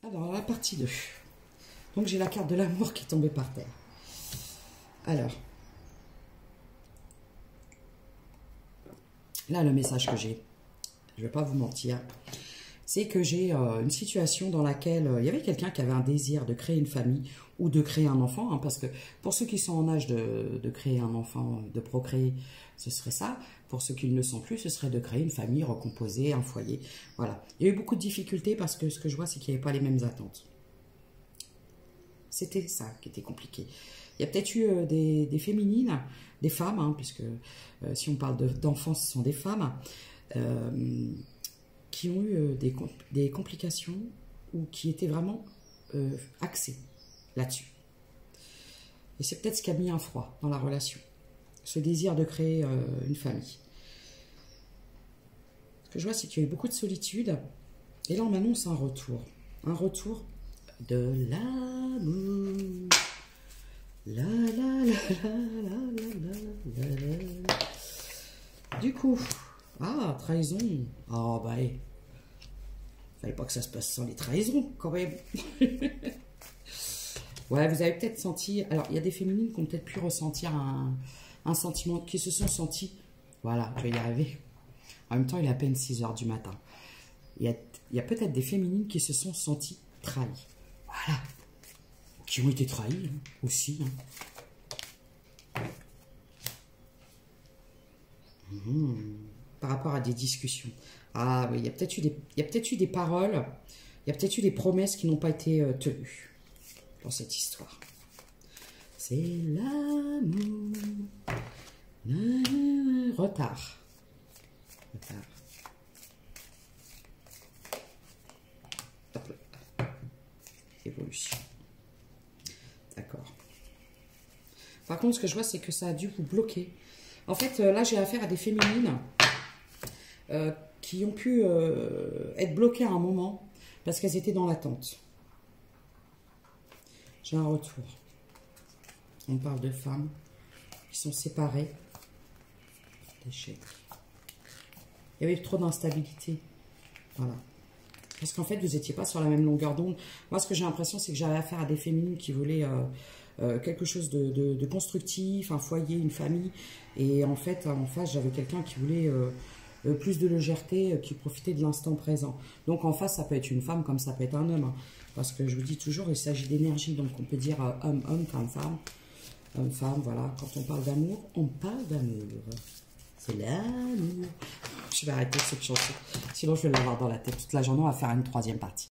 Alors, la partie 2. Donc, j'ai la carte de l'amour qui est tombée par terre. Alors, là, le message que j'ai, je ne vais pas vous mentir, c'est que j'ai une situation dans laquelle il y avait quelqu'un qui avait un désir de créer une famille ou de créer un enfant, hein, parce que pour ceux qui sont en âge de créer un enfant, de procréer, ce serait ça. Pour ceux qui ne le sont plus, ce serait de créer une famille, recomposer, un foyer. Voilà. Il y a eu beaucoup de difficultés parce que ce que je vois, c'est qu'il n'y avait pas les mêmes attentes. C'était ça qui était compliqué. Il y a peut-être eu des féminines, des femmes, hein, puisque si on parle d'enfants, ce sont des femmes, qui ont eu des complications ou qui étaient vraiment axées là-dessus. Et c'est peut-être ce qui a mis un froid dans la relation. Ce désir de créer une famille. Ce que je vois, c'est qu'il y a eu beaucoup de solitude. Et là, on m'annonce un retour. Un retour de l'amour. La la la la la la la la. Du coup, trahison. Ah, bah, fallait pas que ça se passe sans les trahisons, quand même. Ouais, vous avez peut-être senti... Alors, il y a des féminines qui ont peut-être pu ressentir un sentiment, qui se sont senties... Voilà, je vais y arriver. En même temps, il est à peine 6 h du matin. Il y a peut-être des féminines qui se sont senties trahies. Voilà. Qui ont été trahies, hein, aussi. Hein. Par rapport à des discussions. Ah oui, il y a peut-être eu des paroles, il y a peut-être eu des promesses qui n'ont pas été tenues dans cette histoire. C'est l'amour. Retard. Retard. Hop là. Évolution. D'accord. Par contre, ce que je vois, c'est que ça a dû vous bloquer. En fait, là, j'ai affaire à des féminines qui ont pu être bloquées à un moment parce qu'elles étaient dans l'attente. J'ai un retour. On parle de femmes qui sont séparées. D'échecs. Il y avait trop d'instabilité. Voilà. Parce qu'en fait, vous n'étiez pas sur la même longueur d'onde. Moi, ce que j'ai l'impression, c'est que j'avais affaire à des féminines qui voulaient quelque chose de constructif, un foyer, une famille. Et en fait, en face, j'avais quelqu'un qui voulait plus de légèreté, qui profitait de l'instant présent. Donc, en face, ça peut être une femme comme ça peut être un homme. Hein. Parce que je vous dis toujours, il s'agit d'énergie. Donc, on peut dire homme-homme, femme-femme. Homme-femme, voilà. Quand on parle d'amour, on parle d'amour. C'est l'amour. Je vais arrêter cette chanson. Sinon, je vais l'avoir dans la tête toute la journée. On va faire une 3e partie.